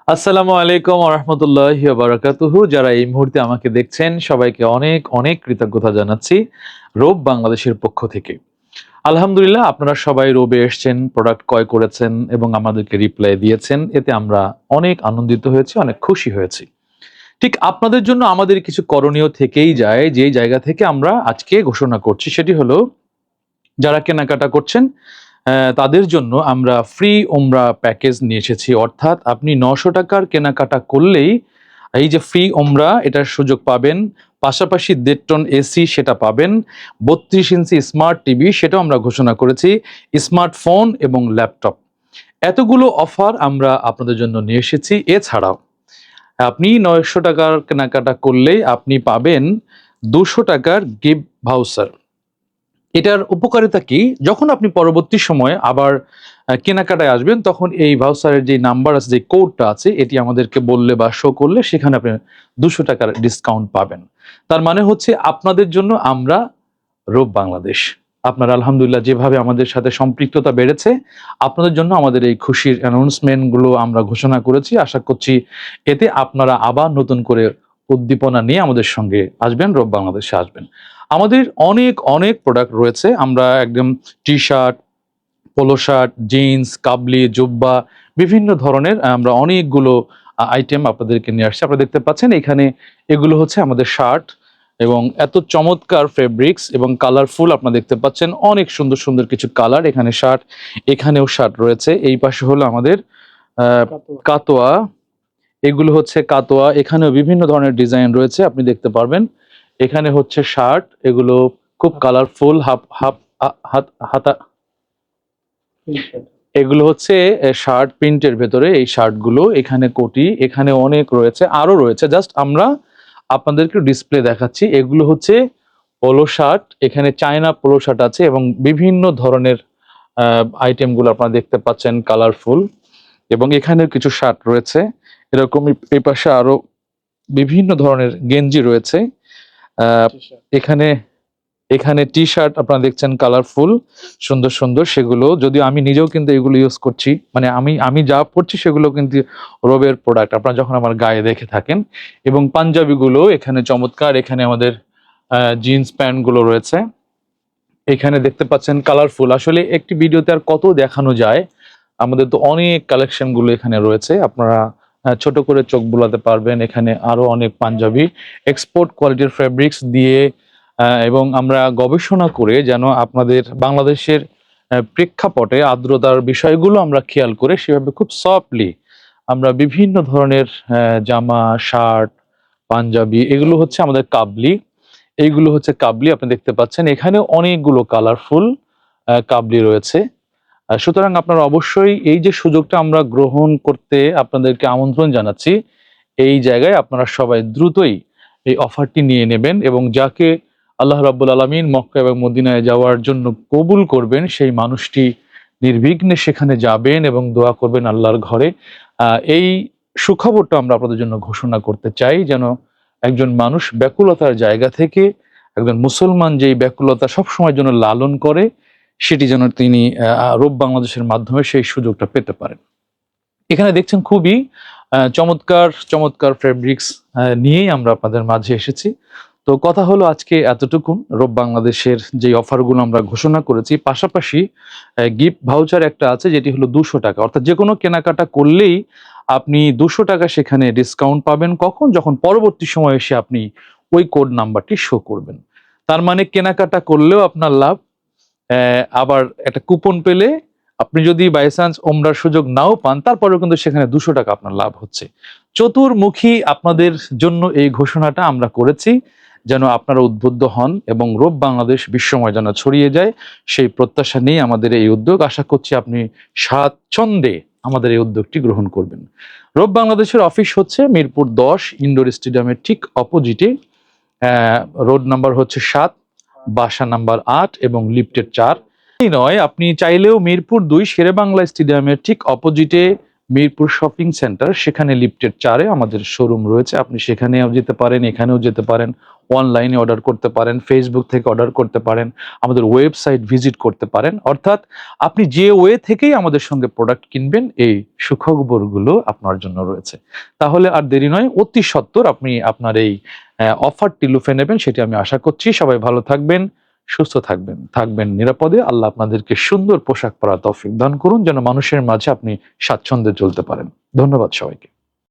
আসসালামু আলাইকুম ওয়া রাহমাতুল্লাহি ওয়া বারাকাতুহু। যারা এই মুহূর্তে আমাকে দেখছেন সবাইকে অনেক অনেক কৃতজ্ঞতা জানাচ্ছি রোব বাংলাদেশের পক্ষ থেকে। আলহামদুলিল্লাহ আপনারা সবাই রোবে এসেছেন, প্রোডাক্ট ক্রয় করেছেন এবং আমাদেরকে রিপ্লাই দিয়েছেন। এতে আমরা অনেক আনন্দিত হয়েছি, অনেক খুশি হয়েছি। ঠিক আপনাদের জন্য আমাদের কিছু করণীয় থেকেই যায়, যেই জায়গা থেকে আমরা আজকে ঘোষণা করছি সেটি হলো যারা কেনাকাটা করছেন তাদের জন্য আমরা ফ্রি ওমরা প্যাকেজ নিয়ে এসেছি। অর্থাৎ আপনি ৯০০ টাকার কেনাকাটা করলেই এই যে ফ্রি ওমরা এটার সুযোগ পাবেন। পাশাপাশি ১.৫ টন এসি সেটা পাবেন। ৩২ ইঞ্চি স্মার্ট টিভি সেটাও আমরা ঘোষণা করেছি। স্মার্টফোন এবং ল্যাপটপ। এতগুলো অফার আমরা আপনাদের জন্য নিয়ে এসেছি। এছাড়াও আপনি ৯০০ টাকার কেনাকাটা করলেই আপনি পাবেন ২০০ টাকার গিফট ভাউচার। এটার উপকারিতা কি? যখন আপনি পরবর্তী সময়ে আবার কেনাকাটায় আসবেন তখন এই ভাউচারের যে নাম্বার আছে, যে কোডটা আছে এটি আমাদেরকে বললে বা শো করলে সেখানে আপনি ২০০ টাকার ডিসকাউন্ট পাবেন। তার মানে হচ্ছে আপনাদের জন্য আমরা রোব বাংলাদেশ। আপনারা আলহামদুলিল্লাহ যেভাবে আমাদের সাথে সম্পৃক্ততা বেড়েছে, আপনাদের জন্য আমাদের এই খুশির অ্যানাউন্সমেন্ট গুলো আমরা ঘোষণা করেছি। আশা করছি এতে আপনারা আবার নতুন করে উদ্দীপনা নিয়ে আমাদের সঙ্গে আসবেন, রোব বাংলাদেশে আসবেন। আমাদের অনেক অনেক প্রোডাক্ট রয়েছে। আমরা একদম টি-শার্ট, পোলো শার্ট, জিন্স, কাবলি, জুব্বা বিভিন্ন ধরনের আমরা অনেকগুলো আইটেম আপনাদেরকে নিয়ে আসছি। আপনারা দেখতে পাচ্ছেন এখানে এগুলো হচ্ছে আমাদের শার্ট এবং এত চমৎকার ফেব্রিক্স এবং কালারফুল আপনারা দেখতে পাচ্ছেন। অনেক সুন্দর সুন্দর কিছু কালার, এখানে শার্ট, এখানেও শার্ট রয়েছে। এই পাশে হলো আমাদের কাতোয়া, এগুলো হচ্ছে কাতোয়া, এখানেও বিভিন্ন ধরনের ডিজাইন রয়েছে আপনি দেখতে পারবেন। এখানে হচ্ছে শার্ট, এগুলো খুব কালারফুল, হাফ হাফ হাতা, এগুলো হচ্ছে শার্ট প্রিন্টের ভেতরে এই শার্টগুলো। এখানে কোটি, এখানে অনেক রয়েছে, আরো রয়েছে, জাস্ট আমরা আপনাদেরকে ডিসপ্লে দেখাচ্ছি। এগুলো হচ্ছে পোলো শার্ট, এখানে চায়না পোলো শার্ট আছে এবং বিভিন্ন ধরনের আইটেমগুলো আপনারা দেখতে পাচ্ছেন কালারফুল। এবং এখানে কিছু শার্ট রয়েছে, এরকম এই পাশে আরো বিভিন্ন ধরনের গেঞ্জি রয়েছে। এখানে এখানে টি শার্ট আপনারা দেখছেন কালারফুল, সুন্দর সুন্দর, সেগুলো যদিও আমি নিজেও কিন্তু এগুলো ইউজ করছি, মানে আমি যা পড়ছি সেগুলো কিন্তু রোবের প্রোডাক্ট আপনারা যখন আমার গায়ে দেখে থাকেন। এবং পাঞ্জাবিগুলো এখানে চমৎকার, এখানে আমাদের জিন্স প্যান্ট গুলো রয়েছে, এখানে দেখতে পাচ্ছেন কালারফুল। আসলে একটি ভিডিওতে আর কত দেখানো যায়, আমাদের তো অনেক কালেকশন গুলো এখানে রয়েছে, আপনারা ছোট করে চোখ বুলাতে পারবেন। এখানে আরো অনেক পাঞ্জাবি এক্সপোর্ট কোয়ালিটির ফেব্রিক্স দিয়ে এবং আমরা গবেষণা করে যেন আপনাদের বাংলাদেশের প্রেক্ষাপটে আর্দ্রতার বিষয়গুলো আমরা খেয়াল করে সেভাবে খুব সফটলি আমরা বিভিন্ন ধরনের জামা, শার্ট, পাঞ্জাবি, এগুলো হচ্ছে আমাদের কাবলি, এইগুলো হচ্ছে কাবলি আপনি দেখতে পাচ্ছেন। এখানে অনেকগুলো কালারফুল কাবলি রয়েছে। সুতরাং আপনারা অবশ্যই এই যে সুযোগটা আমরা গ্রহণ করতে আপনাদেরকে আমন্ত্রণ জানাচ্ছি, এই জায়গায় আপনারা সবাই দ্রুতই এই অফারটি নিয়ে নেবেন এবং যাকে আল্লাহ রাব্বুল আলামিন মক্কা এবং মদিনায় যাওয়ার জন্য কবুল করবেন সেই মানুষটি নির্বিঘ্নে সেখানে যাবেন এবং দোয়া করবেন আল্লাহর ঘরে। এই সুখবরটা আমরা আপনাদের জন্য ঘোষণা করতে চাই, যেন একজন মানুষ ব্যাকুলতার জায়গা থেকে একজন মুসলমান যেই ব্যাকুলতা সবসময়ের জন্য লালন করে সেটি যেন তিনি রোব বাংলাদেশের মাধ্যমে সেই সুযোগটা পেতে পারেন। এখানে দেখছেন খুবই চমৎকার চমৎকার ফেব্রিক্স নিয়েই আমরা আপনাদের মাঝে এসেছি। তো কথা হলো আজকে এতটুকুন। রোব বাংলাদেশের যে অফারগুলো আমরা ঘোষণা করেছি, পাশাপাশি গিফট ভাউচার একটা আছে যেটি হলো ২০০ টাকা, অর্থাৎ যে কোনো কেনাকাটা করলেই আপনি ২০০ টাকা সেখানে ডিসকাউন্ট পাবেন। কখন? যখন পরবর্তী সময়ে এসে আপনি ওই কোড নাম্বারটি শো করবেন। তার মানে কেনাকাটা করলেও আপনার লাভ, আবার একটা কুপন পেলে আপনি যদি বাই চান্স ওমরার সুযোগ নাও পান তারপরেও কিন্তু সেখানে ২০০ টাকা আপনার লাভ হচ্ছে। চতুর্মুখী আপনাদের জন্য এই ঘোষণাটা আমরা করেছি যেন আপনারা উদ্বুদ্ধ হন এবং রোব বাংলাদেশ বিশ্বময় যেন ছড়িয়ে যায়, সেই প্রত্যাশা নিয়ে আমাদের এই উদ্যোগ। আশা করছি আপনি স্বাচ্ছন্দ্যে আমাদের এই উদ্যোগটি গ্রহণ করবেন। রোব বাংলাদেশের অফিস হচ্ছে মিরপুর ১০ ইনডোর স্টেডিয়ামের ঠিক অপোজিটে, রোড নাম্বার হচ্ছে ৭, বাসা নাম্বার ৮ এবং লিফটের ৪। এই নয়, আপনি চাইলেও মিরপুর ২ শেরেবাংলা স্টেডিয়ামের ঠিক অপোজিটে মিরপুর শপিং সেন্টার, সেখানে লিফটের 4-এ আমাদের শোরুম রয়েছে। আপনি সেখানেও যেতে পারেন, এখানেও যেতে পারেন, অনলাইনে অর্ডার করতে পারেন, ফেসবুক থেকে অর্ডার করতে পারেন, আমাদের ওয়েবসাইট ভিজিট করতে পারেন। অর্থাৎ আপনি যে ওয়ে থেকেই আমাদের সঙ্গে প্রোডাক্ট কিনবেন, এই সুখবরগুলো আপনার জন্য রয়েছে। তাহলে আর দেরি নয়, অতি সত্বর আপনি আপনার এই অফারটি লুফে নেবেন, সেটি আমি আশা করছি। সবাই ভালো থাকবেন, সুস্থ থাকবেন, থাকবেন নিরাপদে। আল্লাহ আপনাদেরকে সুন্দর পোশাক পরার তৌফিক দান করুন, যেন মানুষের মাঝে আপনি স্বাচ্ছন্দ্যে চলতে পারেন। ধন্যবাদ সবাইকে।